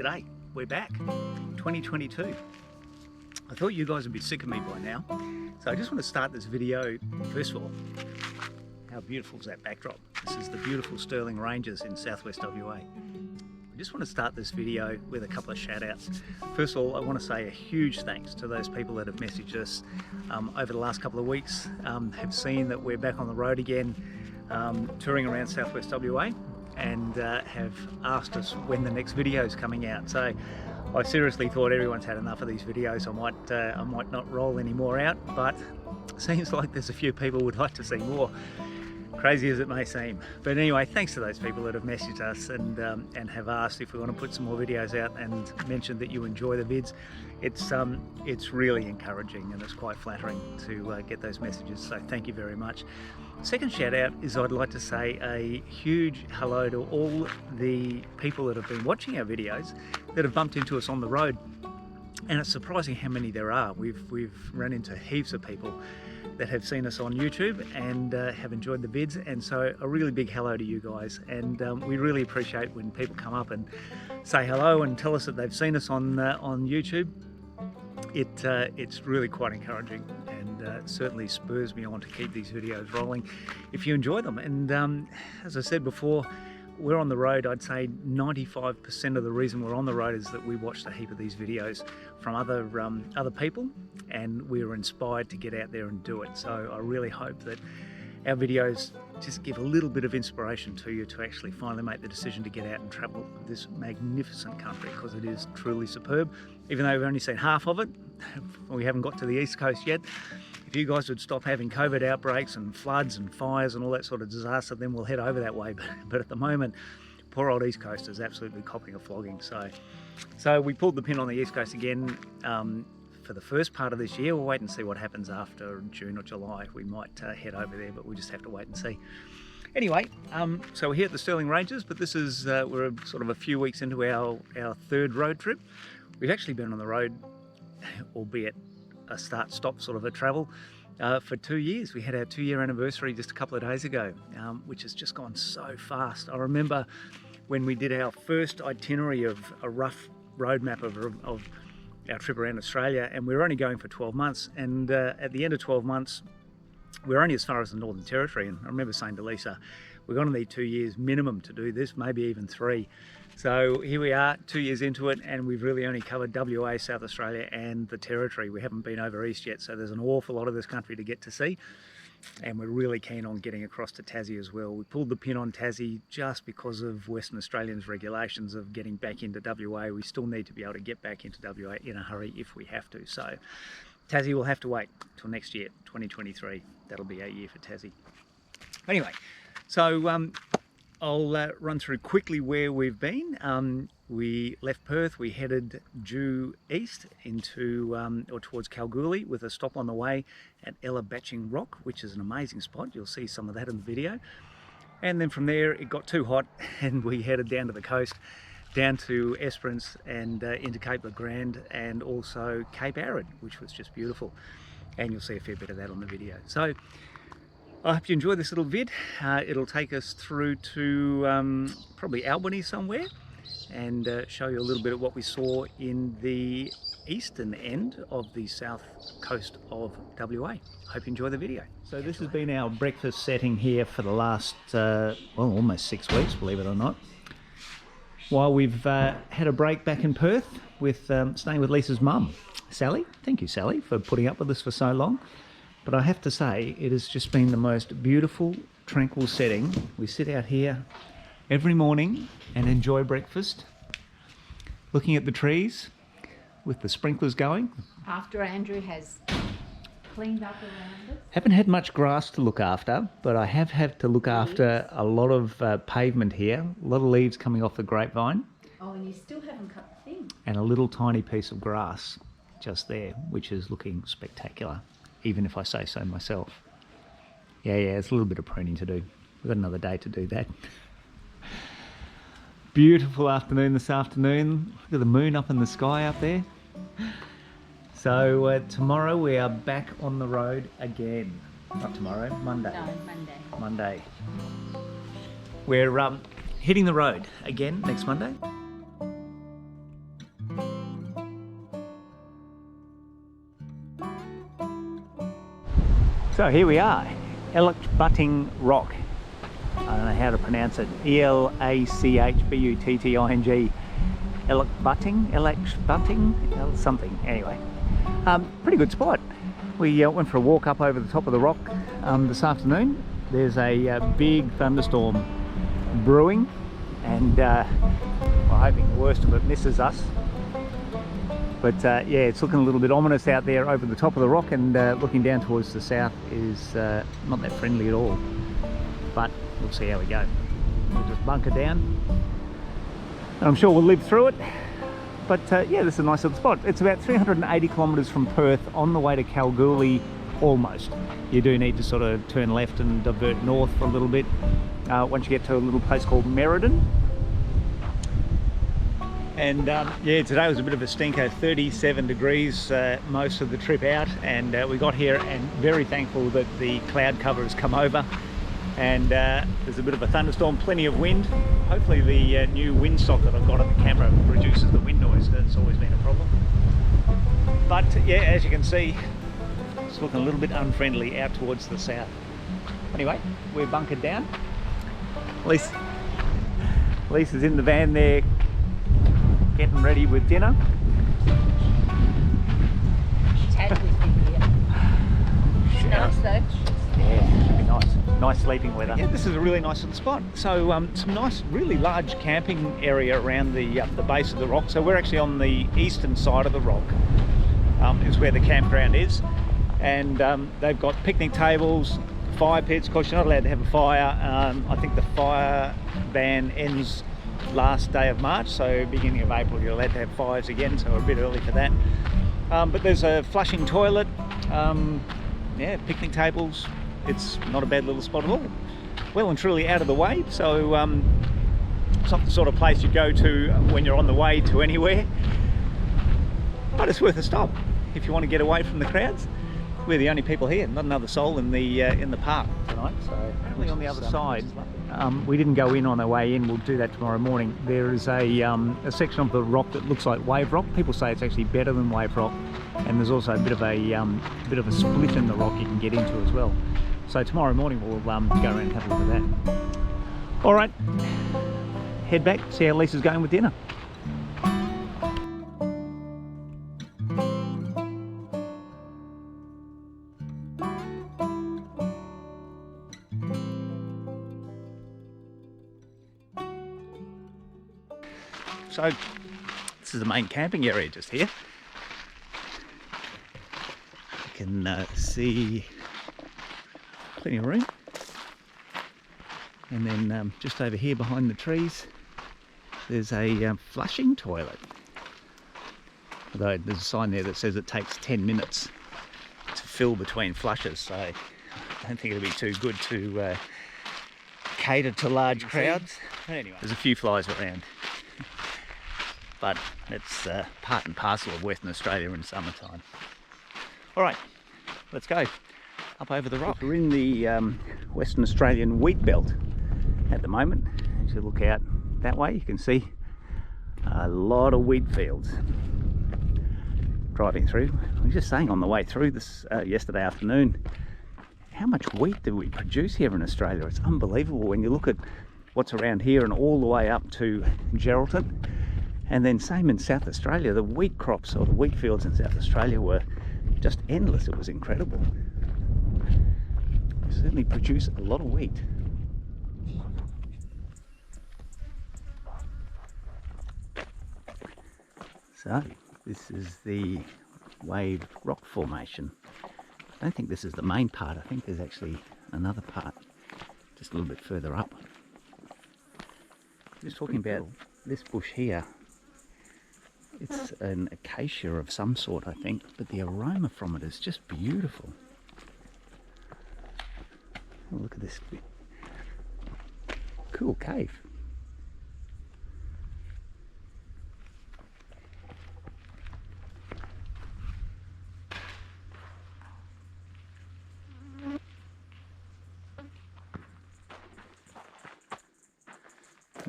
G'day, we're back, 2022. I thought you guys would be sick of me by now, so I just want to start this video. First of all, how beautiful is that backdrop? This is the beautiful Stirling Ranges in southwest WA. I just want to start this video with a couple of shout outs. First of all, I want to say a huge thanks to those people that have messaged us over the last couple of weeks, have seen that we're back on the road again, touring around southwest WA, and have asked us when the next video is coming out. So I seriously thought everyone's had enough of these videos. I might not roll any more out, but it seems like there's a few people would like to see more, crazy as it may seem. But anyway, thanks to those people that have messaged us and have asked if we want to put some more videos out and mentioned that you enjoy the vids. It's really encouraging and it's quite flattering to get those messages, so thank you very much. Second shout out is I'd like to say a huge hello to all the people that have been watching our videos that have bumped into us on the road, and it's surprising how many there are. We've run into heaps of people that have seen us on YouTube and have enjoyed the vids, and so a really big hello to you guys, and we really appreciate when people come up and say hello and tell us that they've seen us on YouTube. It's really quite encouraging and certainly spurs me on to keep these videos rolling if you enjoy them. And as I said before, we're on the road. I'd say 95% of the reason we're on the road is that we watched a heap of these videos from other people, and we were inspired to get out there and do it. So I really hope that our videos just give a little bit of inspiration to you to actually finally make the decision to get out and travel this magnificent country, because it is truly superb. Even though we've only seen half of it, we haven't got to the east coast yet. If you guys would stop having COVID outbreaks and floods and fires and all that sort of disaster, then we'll head over that way. But at the moment, poor old east coast is absolutely copping a flogging. So we pulled the pin on the east coast again for the first part of this year. We'll wait and see what happens after June or July. We might head over there, but we'll just have to wait and see. Anyway, so we're here at the Stirling Ranges, but this is, we're sort of a few weeks into our third road trip. We've actually been on the road, albeit a start-stop sort of a travel, for 2 years. We had our 2-year anniversary just a couple of days ago, which has just gone so fast. I remember when we did our first itinerary of a rough roadmap of our trip around Australia, and we were only going for 12 months, and at the end of 12 months we were only as far as the Northern Territory. And I remember saying to Lisa, we're going to need 2 years minimum to do this, maybe even 3. So here we are, 2 years into it, and we've really only covered WA, South Australia and the Territory. We haven't been over east yet, so there's an awful lot of this country to get to see, and we're really keen on getting across to Tassie as well. We pulled the pin on Tassie just because of Western Australians' regulations of getting back into WA. We still need to be able to get back into WA in a hurry if we have to. So Tassie will have to wait till next year, 2023. That'll be a year for Tassie. Anyway, so I'll run through quickly where we've been. We left Perth, we headed due east into or towards Kalgoorlie with a stop on the way at Elachbutting Rock, which is an amazing spot. You'll see some of that in the video. And then from there it got too hot and we headed down to the coast, down to Esperance and into Cape Le Grand and also Cape Arid, which was just beautiful. And you'll see a fair bit of that on the video. So I hope you enjoy this little vid. It'll take us through to probably Albany somewhere, and show you a little bit of what we saw in the eastern end of the south coast of WA. Hope you enjoy the video. So this has been our breakfast setting here for the last, well, almost 6 weeks, believe it or not. While we've had a break back in Perth with staying with Lisa's mum, Sally. Thank you, Sally, for putting up with us for so long. But I have to say, it has just been the most beautiful, tranquil setting. We sit out here every morning and enjoy breakfast, looking at the trees with the sprinklers going. After Andrew has cleaned up around us. Haven't had much grass to look after, but I have had to look after a lot of pavement here, a lot of leaves coming off the grapevine. Oh, and you still haven't cut the thing. And a little tiny piece of grass just there, which is looking spectacular, even if I say so myself. Yeah, it's a little bit of pruning to do. We've got another day to do that. Beautiful afternoon this afternoon. Look at the moon up in the sky up there. So tomorrow we are back on the road again. Not tomorrow, Monday. No, Monday. Monday. We're hitting the road again next Monday. So here we are, Elachbutting Rock. I don't know how to pronounce it. E-L-A-C-H-B-U-T-T-I-N-G. Elachbutting, something. Anyway, pretty good spot. We went for a walk up over the top of the rock this afternoon. There's a big thunderstorm brewing, and we're hoping the worst of it misses us. But yeah, it's looking a little bit ominous out there over the top of the rock, and looking down towards the south is not that friendly at all. But we'll see how we go. We'll just bunker down, and I'm sure we'll live through it. But yeah, this is a nice little spot. It's about 380 kilometres from Perth, on the way to Kalgoorlie, almost. You do need to sort of turn left and divert north for a little bit once you get to a little place called Merredin. And yeah, today was a bit of a stinker, 37 degrees most of the trip out, and we got here and very thankful that the cloud cover has come over, and there's a bit of a thunderstorm, plenty of wind. Hopefully the new windsock that I've got on the camera reduces the wind noise. That's always been a problem. But yeah, as you can see, it's looking a little bit unfriendly out towards the south. Anyway, we're bunkered down. Lisa's in the van there, getting ready with dinner. Tad with him here. It's nice though. Yeah, should be nice. Nice sleeping weather. Yeah, this is a really nice little spot. So some nice, really large camping area around the base of the rock. So we're actually on the eastern side of the rock, is where the campground is. And they've got picnic tables, fire pits. Of course, you're not allowed to have a fire. I think the fire ban ends last day of March, so beginning of April you're allowed to have fires again, so we're a bit early for that. But there's a flushing toilet, yeah, picnic tables. It's not a bad little spot at all. Well and truly out of the way, so it's not the sort of place you go to when you're on the way to anywhere, but it's worth a stop if you want to get away from the crowds. We're the only people here, not another soul in the park tonight. So apparently on the other side, we didn't go in on our way in. We'll do that tomorrow morning. There is a section of the rock that looks like wave rock. People say it's actually better than wave rock, and there's also a bit of a split in the rock you can get into as well. So tomorrow morning we'll go around and have a look at that. All right, head back, see how Lisa's going with dinner. So this is the main camping area just here. You can see plenty of room. And then just over here behind the trees, there's a flushing toilet. Although there's a sign there that says it takes 10 minutes to fill between flushes, so I don't think it'll be too good to cater to large crowds. But anyway, there's a few flies around. But it's part and parcel of Western Australia in summertime. All right, let's go up over the rock. We're in the Western Australian wheat belt at the moment. As you look out that way, you can see a lot of wheat fields. Driving through, I was just saying on the way through this yesterday afternoon, how much wheat do we produce here in Australia? It's unbelievable when you look at what's around here and all the way up to Geraldton. And then same in South Australia, the wheat crops or the wheat fields in South Australia were just endless. It was incredible. They certainly produce a lot of wheat. So this is the wave rock formation. I don't think this is the main part. I think there's actually another part just a little bit further up. Just talking about this bush here. It's an acacia of some sort, I think, but the aroma from it is just beautiful. Oh, look at this cool cave.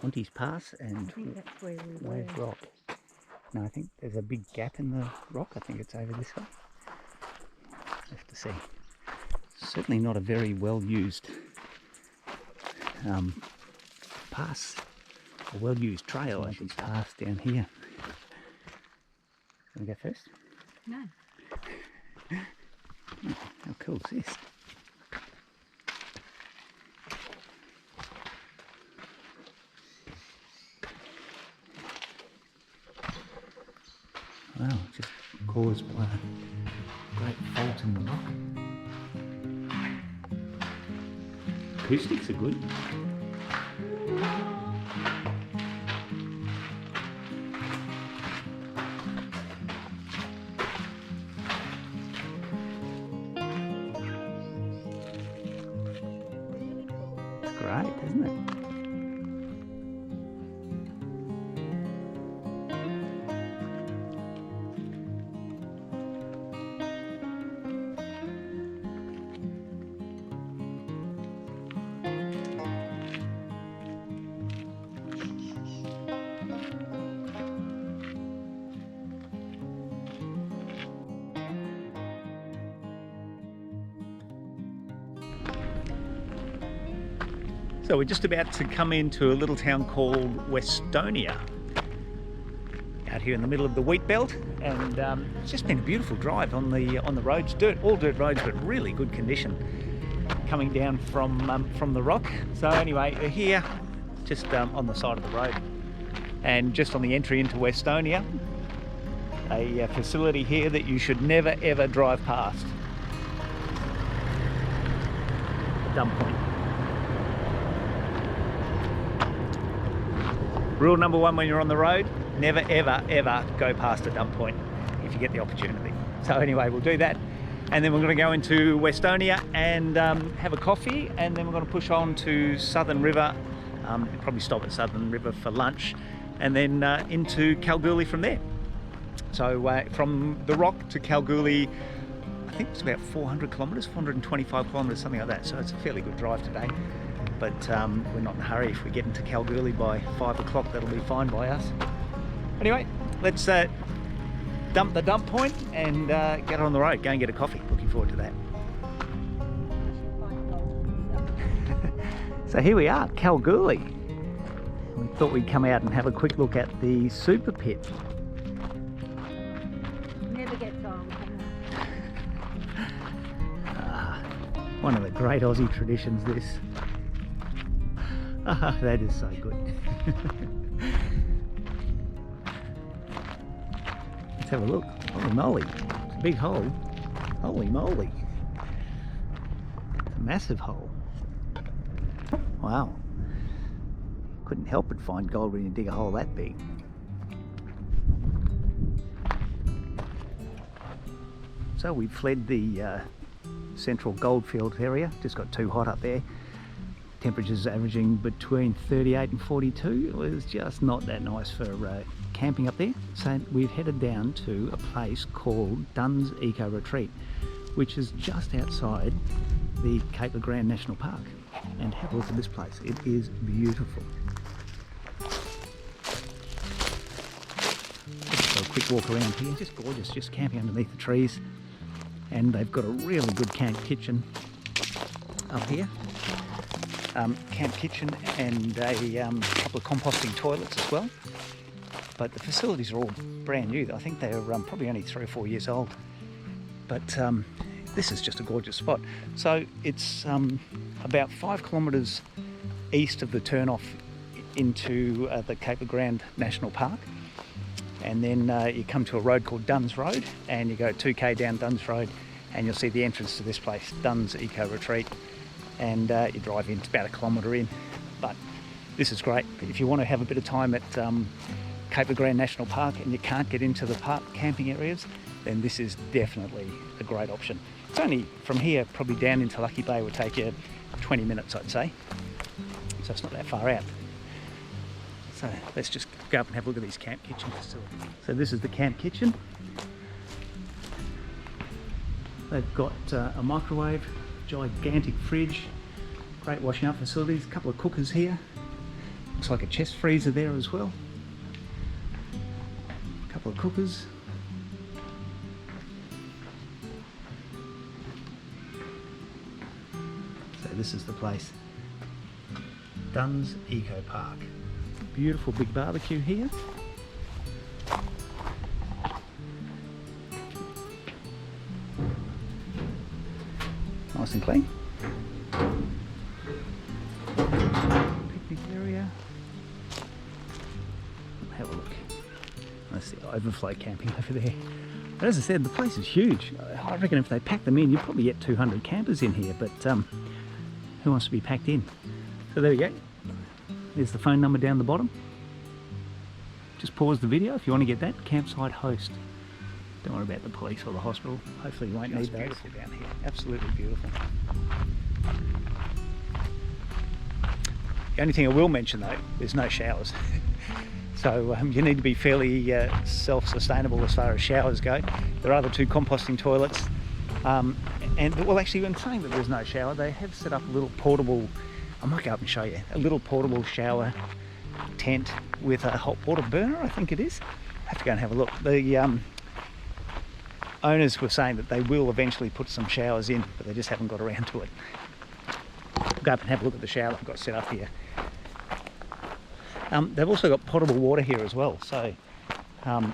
Monty's Pass and I think that's where we Wave Rock. No, I think there's a big gap in the rock. I think it's over this way. Have to see. Certainly not a very well used pass, a well used trail, I should pass down here. Want to go first? No. Oh, how cool is this? Wow, just caused by a great fault in the rock. Acoustics are good. It's great, isn't it? So we're just about to come into a little town called Westonia, out here in the middle of the wheat belt, and it's just been a beautiful drive on the roads, all dirt roads, but really good condition, coming down from the rock. So anyway, we're here just on the side of the road, and just on the entry into Westonia, a facility here that you should never ever drive past. A dump point. Rule number one when you're on the road, never ever ever go past a dump point if you get the opportunity. So anyway, we'll do that, and then we're going to go into Westonia and have a coffee, and then we're going to push on to Southern River, probably stop at Southern River for lunch, and then into Kalgoorlie from there. So from the rock to Kalgoorlie, I think it's about 400 kilometres, 425 kilometres, something like that. So it's a fairly good drive today. But we're not in a hurry. If we get into Kalgoorlie by 5 o'clock, that'll be fine by us. Anyway, let's dump the dump point and get on the road, go and get a coffee. Looking forward to that. So here we are, Kalgoorlie. We thought we'd come out and have a quick look at the super pit. Never gets old. One of the great Aussie traditions, this. That is so good. Let's have a look. Holy moly, it's a big hole. Holy moly. It's a massive hole. Wow. Couldn't help but find gold when you dig a hole that big. So we fled the central goldfield area, just got too hot up there. Temperatures averaging between 38 and 42. It was just not that nice for camping up there. So we've headed down to a place called Duns Eco Retreat, which is just outside the Cape of Grand National Park. And have a look at this place. It is beautiful. Just a quick walk around here. Just gorgeous, just camping underneath the trees. And they've got a really good camp kitchen up here. Camp kitchen and a couple of composting toilets as well. But the facilities are all brand new. I think they're probably only 3 or 4 years old. But this is just a gorgeous spot. So it's about 5 kilometres east of the turnoff into the Cape of Grand National Park. And then you come to a road called Duns Road, and you go 2k down Duns Road, and you'll see the entrance to this place, Duns Eco Retreat. And you drive in, it's about 1 kilometre in. But this is great. If you want to have a bit of time at Cape of Grand National Park and you can't get into the park camping areas, then this is definitely a great option. It's only from here, probably down into Lucky Bay, would take you 20 minutes, I'd say. So it's not that far out. So let's just go up and have a look at these camp kitchen facilities. So this is the camp kitchen. They've got a microwave, gigantic fridge, great washing up facilities, a couple of cookers here. Looks like a chest freezer there as well. A couple of cookers. this is the place. Dunn's EcoPark. Beautiful big barbecue here. Nice and clean. Picnic area. Have a look. That's the overflow camping over there. But as I said, the place is huge. I reckon if they pack them in, you'd probably get 200 campers in here, but who wants to be packed in? So there we go. There's the phone number down the bottom. Just pause the video if you want to get that. Campsite host. Don't worry about the police or the hospital. Hopefully you won't need those. Beautiful down here. Absolutely beautiful. The only thing I will mention though, there's no showers. So you need to be fairly self-sustainable as far as showers go. There are the 2 composting toilets. And well, actually, when saying that there's no shower, they have set up a little portable, I might go up and show you, a little portable shower tent with a hot water burner, I think it is. I have to go and have a look. The owners were saying that they will eventually put some showers in, but they just haven't got around to it. I'll go up and have a look at the shower I've got set up here. They've also got potable water here as well, so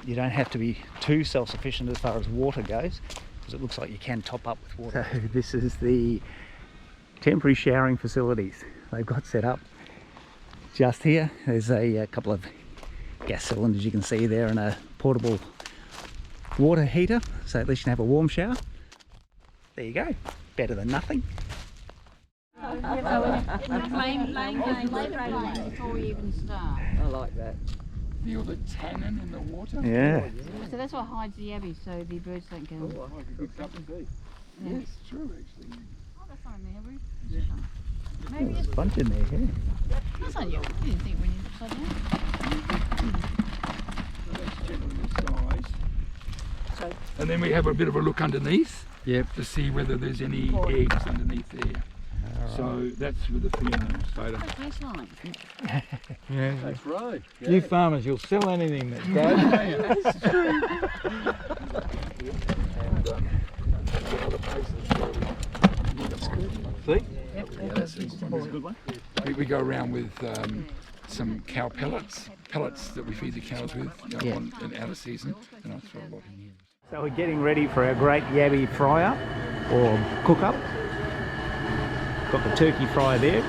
you don't have to be too self-sufficient as far as water goes, because it looks like you can top up with water. So this is the temporary showering facilities they've got set up just here. There's a couple of gas cylinders you can see there and a portable water heater, so at least you can have a warm shower. There you go, better than nothing. Before we even start. I like that. Feel the tannin in the water. Yeah. So that's what hides the Abbey, so the birds don't go. Oh, like a good cup of tea. Yeah. Yes, true actually. Oh, that's not in there, Ruth. Yeah. Maybe There's it's a bunch in there, yeah. that's not you. You didn't think we needed upside down. So that's generally the size. So And then we have a bit of a look underneath. Yep. To see whether there's any eggs underneath there. So that's with the females. what does it taste like? Yeah. That's right. You farmers, you'll sell anything that goes. That's true. And the other places where that's good. See? Yep. Yeah, that's a good one. We go around with some cow pellets that we feed the cows with, you know, in out of season, and I throw a lot in here. So we're getting ready for our great yabby fry-up, or cook-up. Got the turkey fry there,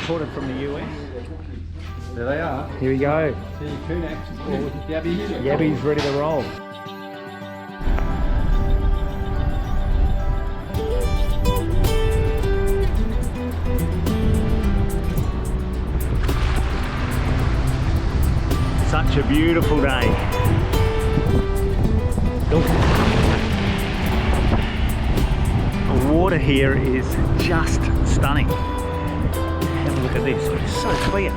imported from the US. There they are. Here we go. See coon action forward. Yabby. Yabby's ready to roll. Such a beautiful day. The water here is just stunning. Have a look at this, it's so clear.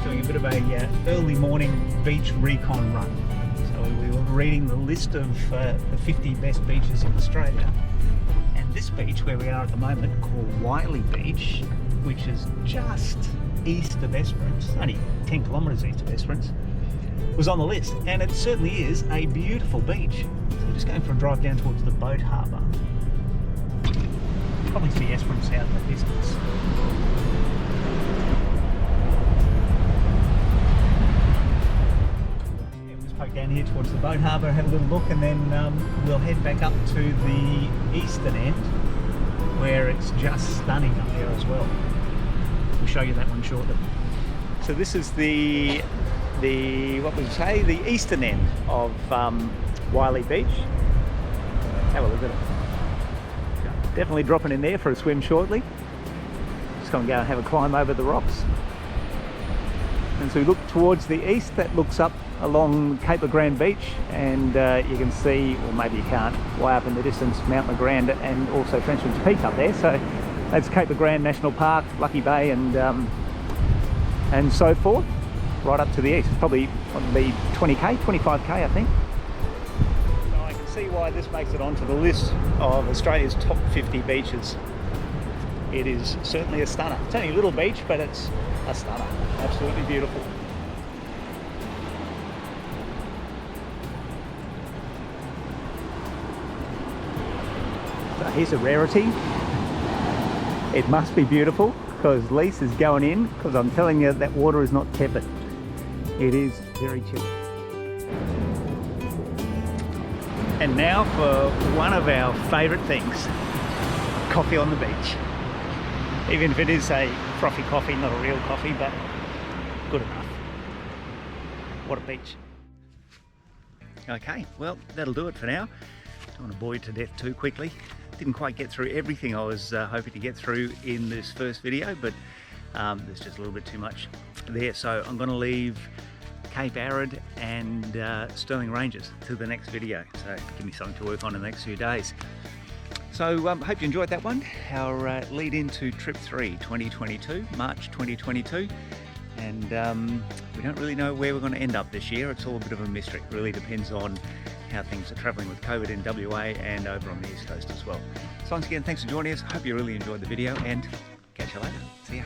Doing a bit of a early morning beach recon run. So we were reading the list of the 50 best beaches in Australia. And this beach where we are at the moment, called Wily Beach, which is just east of Esperance, only 10 kilometres east of Esperance, was on the list, and it certainly is a beautiful beach. So we're just going for a drive down towards the boat harbour. Probably see Esperance out in the distance. Yeah, we'll just poke down here towards the boat harbour, have a little look, and then we'll head back up to the eastern end, where it's just stunning up there as well. We'll show you that one shortly. So this is the what would you say, the eastern end of Wily Beach. Have a look at it. Definitely dropping in there for a swim shortly. Just going to go and have a climb over the rocks. And so we look towards the east, that looks up along Cape Legrand Beach, and you can see, or maybe you can't, way up in the distance, Mount Legrand and also Frenchman's Peak up there. So that's Cape Legrand National Park, Lucky Bay, and so forth, right up to the east. Probably on the 20k, 25k, I think. So I can see why this makes it onto the list of Australia's top 50 beaches. It is certainly a stunner. It's only a little beach, but it's a stunner. Absolutely beautiful. Here's a rarity. It must be beautiful because Lise is going in, because I'm telling you that water is not tepid. It is very chilly. And now for one of our favourite things, coffee on the beach. Even if it is a frothy coffee, not a real coffee, but good enough. What a beach. Okay, well, that'll do it for now. Don't want to bore you to death too quickly. Didn't quite get through everything I was hoping to get through in this first video, but there's just a little bit too much there. So I'm going to leave Cape Arid and Stirling Ranges to the next video. So give me something to work on in the next few days. So hope you enjoyed that one. Our lead into Trip 3 2022, March 2022. And we don't really know where we're going to end up this year. It's all a bit of a mystery. It really depends on how things are travelling with COVID in WA and over on the East Coast as well. So once again, thanks for joining us. Hope you really enjoyed the video and catch you later. See ya.